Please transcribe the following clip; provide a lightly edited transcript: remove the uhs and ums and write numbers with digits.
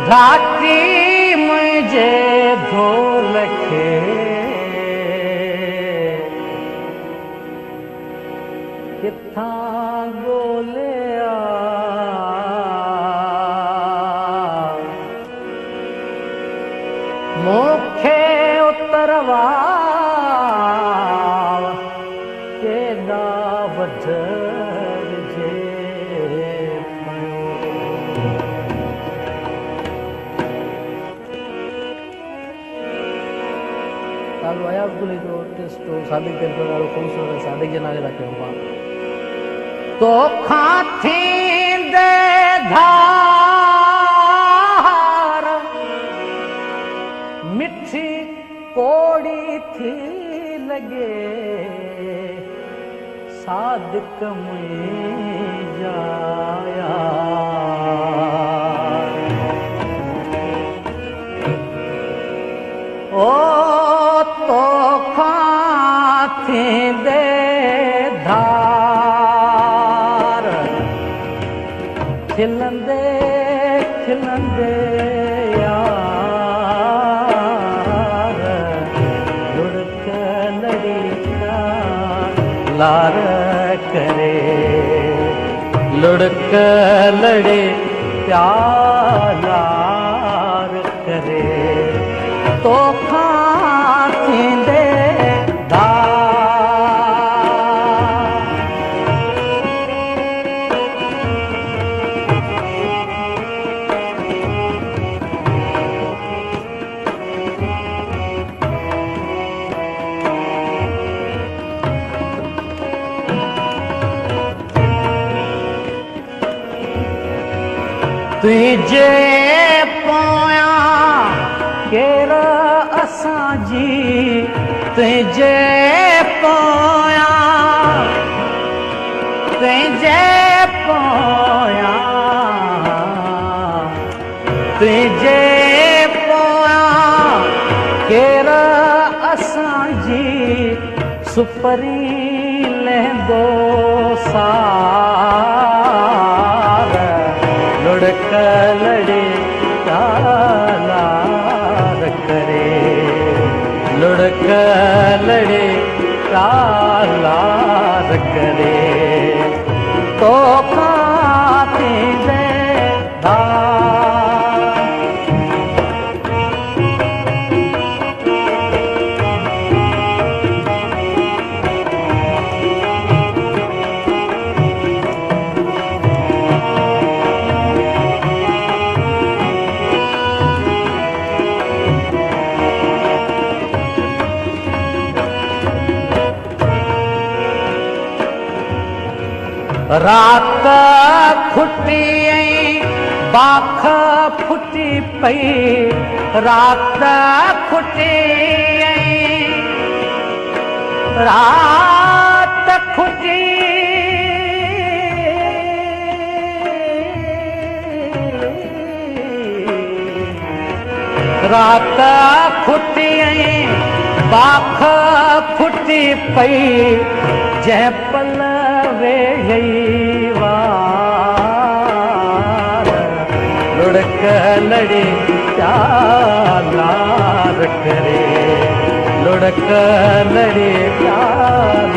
घाटी मुझे ढोलके किथा गोलिया मुखे उतरवा केदा बजर जे अब्दुल जो टेस्ट सादिक के वालो खूबसूरत सादिक के नाले रखे हुआ तो खाथी दे धार मिठी कोड़ी थी लगे सादिक में जाया ओ तो खाथी दे धार खिलंदे खिलंदे यार लुढ़क लड़ी का लार करे लुढ़क लड़े प्यार करे तो खाथी दे तुझे पोया केर असांजी तुझे पोया तुझे पोया तुझे पोया केर असांजी सुपरी लहंदो सार लुढ़क लड़े लार करे लुढ़क लड़े लार करे तो खाती दे रात खुटी बाख फुटी पई रात खुटी रात खुटी रात खुटी बाख फुटी पई जै पल वार लुढ़क लड़े प्यार करे लुढ़क लड़े प्यार